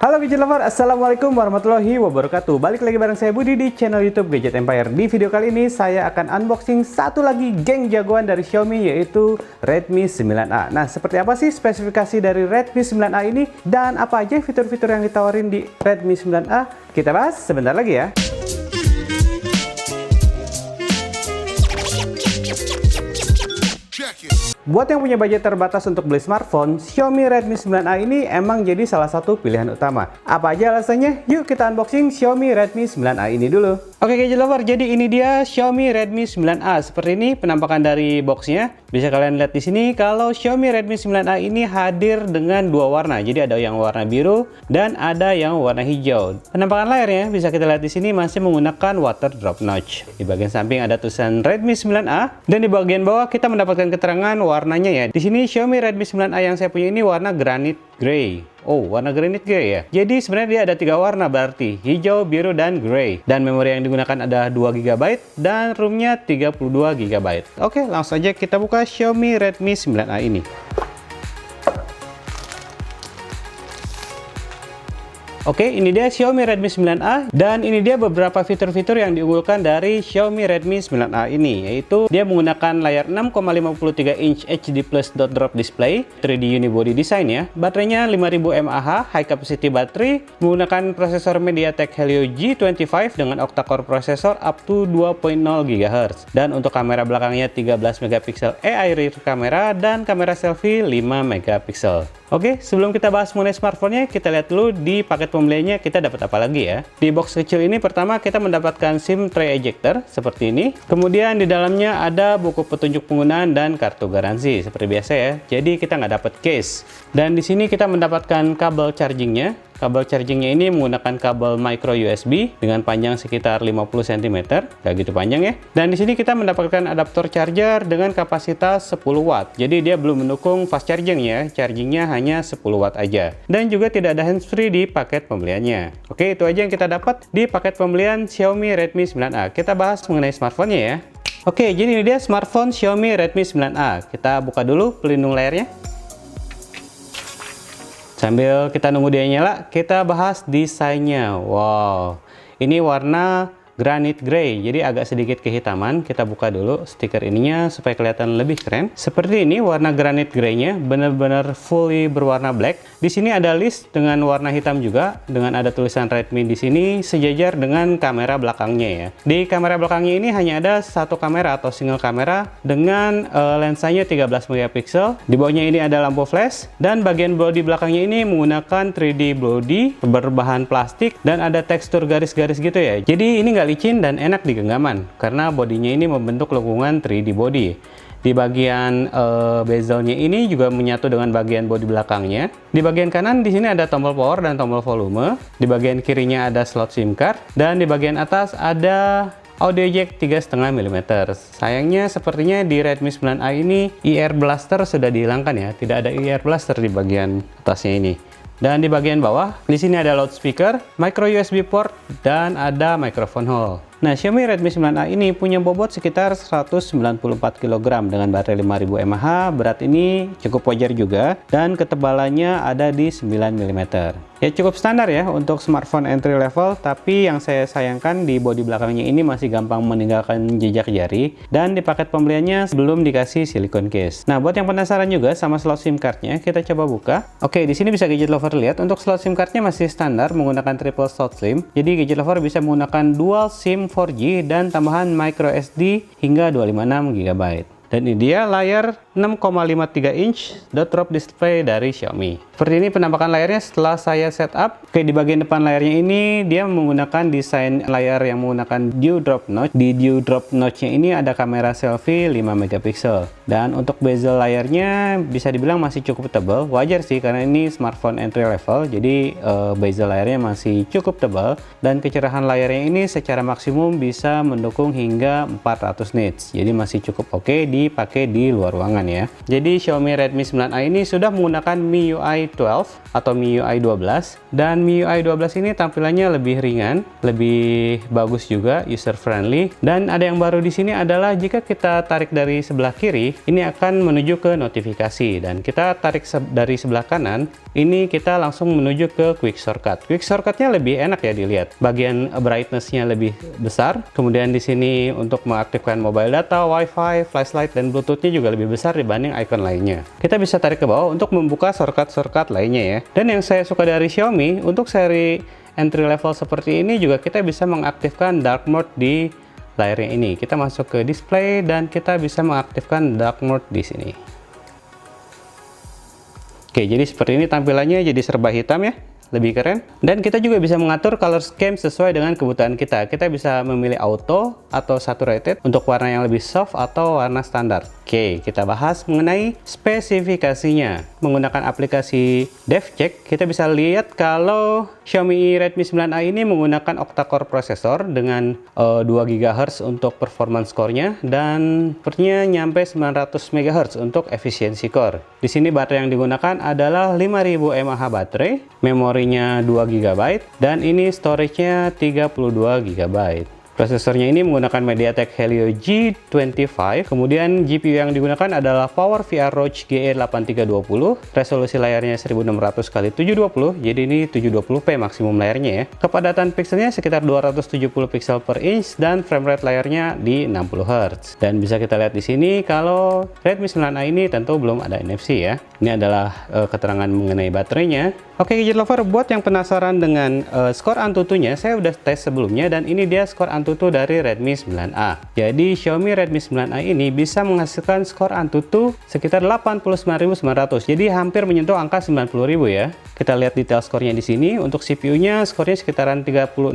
Halo gadget lover, assalamualaikum warahmatullahi wabarakatuh. Balik lagi bareng saya Budi di channel YouTube Gadget Empire. Di video kali ini saya akan unboxing satu lagi geng jagoan dari Xiaomi, yaitu Redmi 9A. Nah, seperti apa sih spesifikasi dari Redmi 9A ini dan apa aja fitur-fitur yang ditawarin di Redmi 9A? Kita bahas sebentar lagi ya. Buat yang punya budget terbatas untuk beli smartphone, Xiaomi Redmi 9A ini emang jadi salah satu pilihan utama. Apa aja alasannya? Yuk kita unboxing Xiaomi Redmi 9A ini dulu. Oke gadget lover, jadi ini dia Xiaomi Redmi 9A. Seperti ini penampakan dari boxnya. Bisa kalian lihat di sini kalau Xiaomi Redmi 9A ini hadir dengan dua warna. Jadi ada yang warna biru dan ada yang warna hijau. Penampakan layarnya bisa kita lihat di sini masih menggunakan water drop notch. Di bagian samping ada tulisan Redmi 9A dan di bagian bawah kita mendapatkan keterangan warnanya ya. Di sini Xiaomi Redmi 9A yang saya punya ini warna granite gray. Oh, warna granite gray ya. Jadi sebenarnya dia ada tiga warna berarti hijau, biru, dan gray. Dan memori yang digunakan ada 2 GB dan ROM-nya 32 GB. Oke, langsung aja kita buka Xiaomi Redmi 9A ini. Oke, ini dia Xiaomi Redmi 9A dan ini dia beberapa fitur-fitur yang diunggulkan dari Xiaomi Redmi 9A ini, yaitu dia menggunakan layar 6,53 inch HD Plus dot drop display, 3D unibody design ya. Baterainya 5000 mAh, high capacity battery, menggunakan prosesor MediaTek Helio G25 dengan octa-core processor up to 2.0 GHz. Dan untuk kamera belakangnya 13 megapiksel AI rear camera dan kamera selfie 5 megapiksel. Oke, sebelum kita bahas mengenai smartphone-nya, kita lihat dulu di paket pembeliannya kita dapat apa lagi ya. Di box kecil ini pertama kita mendapatkan SIM tray ejector seperti ini. Kemudian di dalamnya ada buku petunjuk penggunaan dan kartu garansi seperti biasa ya. Jadi kita nggak dapat case. Dan di sini kita mendapatkan kabel chargingnya. Kabel chargingnya ini menggunakan kabel micro USB dengan panjang sekitar 50 cm, nggak gitu panjang ya. Dan di sini kita mendapatkan adaptor charger dengan kapasitas 10 watt. Jadi dia belum mendukung fast charging ya, chargingnya hanya 10 watt aja. Dan juga tidak ada handsfree di paket pembeliannya. Oke, itu aja yang kita dapat di paket pembelian Xiaomi Redmi 9A. Kita bahas mengenai smartphone-nya ya. Oke, jadi ini dia smartphone Xiaomi Redmi 9A. Kita buka dulu pelindung layarnya. Sambil kita nunggu dia nyala, kita bahas desainnya. Wow, ini warna granite gray, jadi agak sedikit kehitaman. Kita buka dulu stiker ininya supaya kelihatan lebih keren. Seperti ini warna granite gray-nya, benar-benar fully berwarna black. Di sini ada list dengan warna hitam juga, dengan ada tulisan Redmi di sini sejajar dengan kamera belakangnya ya. Di kamera belakangnya ini hanya ada satu kamera atau single kamera dengan lensanya 13 megapiksel. Di bawahnya ini ada lampu flash dan bagian bodi belakangnya ini menggunakan 3D body berbahan plastik dan ada tekstur garis-garis gitu ya. Jadi ini nggak licin dan enak di genggaman karena bodinya ini membentuk lengkungan 3D body. Di bagian bezelnya ini juga menyatu dengan bagian bodi belakangnya. Di bagian kanan di sini ada tombol power dan tombol volume. Di bagian kirinya ada slot SIM card dan di bagian atas ada audio jack 3,5 mm. Sayangnya sepertinya di Redmi 9A ini ear blaster sudah dihilangkan ya. Tidak ada ear blaster di bagian atasnya ini. Dan di bagian bawah, di sini ada loudspeaker, micro USB port, dan ada microphone hole. Nah, Xiaomi Redmi 9A ini punya bobot sekitar 194 kg dengan baterai 5000 mAh, berat ini cukup wajar juga, dan ketebalannya ada di 9 mm. Ya cukup standar ya untuk smartphone entry level, tapi yang saya sayangkan di bodi belakangnya ini masih gampang meninggalkan jejak jari, dan di paket pembeliannya belum dikasih silicone case. Nah, buat yang penasaran juga sama slot SIM cardnya, kita coba buka. Oke, di sini bisa gadget lover lihat untuk slot SIM cardnya masih standar menggunakan triple slot SIM. Jadi gadget lover bisa menggunakan dual SIM 4G dan tambahan micro SD hingga 256 GB. Dan ini dia layar 6,53 inch dot drop display dari Xiaomi. Seperti ini penampakan layarnya setelah saya setup. Oke, di bagian depan layarnya ini dia menggunakan desain layar yang menggunakan dew drop notch. Di dew drop notch-nya ini ada kamera selfie 5 megapiksel. Dan untuk bezel layarnya bisa dibilang masih cukup tebal. Wajar sih karena ini smartphone entry level. Jadi bezel layarnya masih cukup tebal dan kecerahan layarnya ini secara maksimum bisa mendukung hingga 400 nits. Jadi masih cukup oke di dipakai di luar ruangan ya. Jadi Xiaomi Redmi 9A ini sudah menggunakan MIUI 12 atau MIUI 12, dan MIUI 12 ini tampilannya lebih ringan, lebih bagus juga, user friendly. Dan ada yang baru di sini adalah jika kita tarik dari sebelah kiri, ini akan menuju ke notifikasi, dan kita tarik dari sebelah kanan, ini kita langsung menuju ke quick shortcut. Quick shortcutnya lebih enak ya dilihat. Bagian brightness-nya lebih besar. Kemudian di sini untuk mengaktifkan mobile data, wifi, flashlight, dan bluetooth-nya juga lebih besar dibanding icon lainnya. Kita bisa tarik ke bawah untuk membuka shortcut-shortcut lainnya ya. Dan yang saya suka dari Xiaomi, untuk seri entry level seperti ini juga kita bisa mengaktifkan dark mode di layarnya ini. Kita masuk ke display dan kita bisa mengaktifkan dark mode di sini. Oke, jadi seperti ini tampilannya, jadi serba hitam ya, lebih keren. Dan kita juga bisa mengatur color scheme sesuai dengan kebutuhan kita. Kita bisa memilih auto atau saturated untuk warna yang lebih soft atau warna standar. Oke, kita bahas mengenai spesifikasinya. Menggunakan aplikasi DevCheck, kita bisa lihat kalau Xiaomi Redmi 9A ini menggunakan octa-core prosesor dengan 2 GHz untuk performance core-nya, dan sepertinya nyampe 900 MHz untuk efisiensi core. Di sini baterai yang digunakan adalah 5000 mAh baterai, memorinya 2 GB, dan ini storage-nya 32 GB. Prosesornya ini menggunakan MediaTek Helio G25, kemudian GPU yang digunakan adalah Power VR ROG GE8320, resolusi layarnya 1600x720, jadi ini 720p maksimum layarnya ya. Kepadatan pixelnya sekitar 270 pixel per inch, dan frame rate layarnya di 60 Hz. Dan bisa kita lihat di sini kalau Redmi 9A ini tentu belum ada NFC ya. Ini adalah keterangan mengenai baterainya. Oke gadget lover, buat yang penasaran dengan skor Antutunya, saya udah tes sebelumnya, dan ini dia skor Antutu dari Redmi 9A. Jadi Xiaomi Redmi 9A ini bisa menghasilkan skor Antutu sekitar 89.900. Jadi hampir menyentuh angka 90.000 ya. Kita lihat detail skornya di sini. Untuk CPU-nya skornya sekitaran 36.000,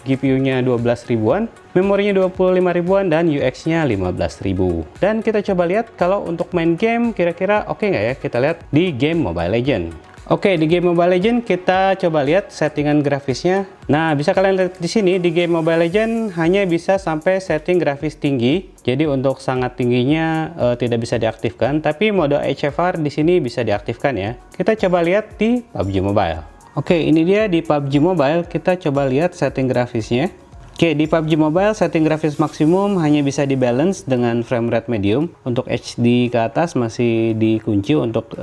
GPU-nya 12 ribuan, memorinya 25 ribuan, dan UX-nya 15.000. Dan kita coba lihat kalau untuk main game kira-kira oke nggak ya. Kita lihat di game Mobile Legends. Oke, di game Mobile Legends kita coba lihat settingan grafisnya. Nah, bisa kalian lihat di sini di game Mobile Legends hanya bisa sampai setting grafis tinggi. Jadi untuk sangat tingginya tidak bisa diaktifkan, tapi mode HFR di sini bisa diaktifkan ya. Kita coba lihat di PUBG Mobile. Oke, ini dia di PUBG Mobile. Kita coba lihat setting grafisnya. Oke, di PUBG Mobile setting grafis maksimum hanya bisa di balance dengan frame rate medium. Untuk HD ke atas masih dikunci untuk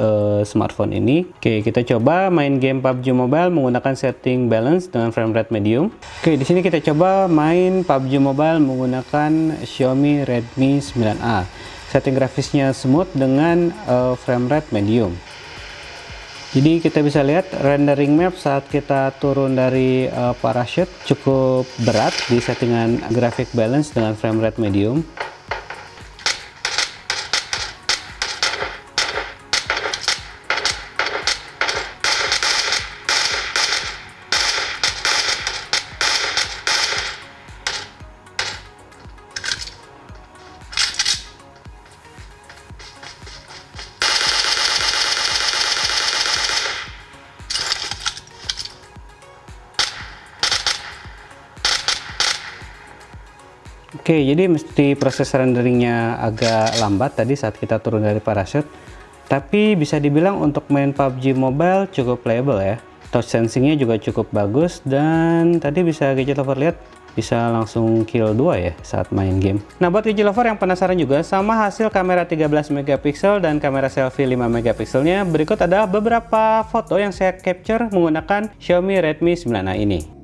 smartphone ini. Oke, kita coba main game PUBG Mobile menggunakan setting balance dengan frame rate medium. Oke, di sini kita coba main PUBG Mobile menggunakan Xiaomi Redmi 9A. Setting grafisnya smooth dengan frame rate medium. Jadi kita bisa lihat rendering map saat kita turun dari parachute cukup berat di settingan graphic balance dengan frame rate medium. Oke, jadi mesti proses renderingnya agak lambat tadi saat kita turun dari parachute. Tapi bisa dibilang untuk main PUBG Mobile cukup playable ya. Touch sensingnya juga cukup bagus, dan tadi bisa gadget lover lihat bisa langsung kill 2 ya saat main game. Nah, buat gadget lover yang penasaran juga sama hasil kamera 13 megapiksel dan kamera selfie 5 megapikselnya, berikut adalah beberapa foto yang saya capture menggunakan Xiaomi Redmi 9A ini.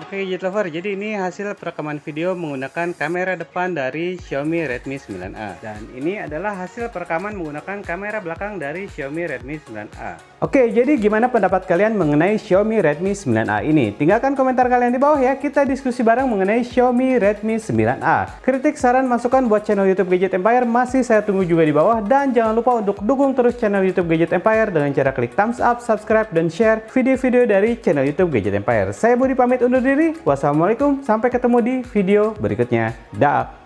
Oke Gadget Lover, jadi ini hasil perekaman video menggunakan kamera depan dari Xiaomi Redmi 9A. Dan ini adalah hasil perekaman menggunakan kamera belakang dari Xiaomi Redmi 9A. Oke, jadi gimana pendapat kalian mengenai Xiaomi Redmi 9A ini? Tinggalkan komentar kalian di bawah ya, kita diskusi bareng mengenai Xiaomi Redmi 9A. Kritik, saran, masukan buat channel YouTube Gadget Empire masih saya tunggu juga di bawah. Dan jangan lupa untuk dukung terus channel YouTube Gadget Empire dengan cara klik thumbs up, subscribe, dan share video-video dari channel YouTube Gadget Empire. Saya Budi pamit undur diri. Wassalamualaikum, sampai ketemu di video berikutnya. Dah.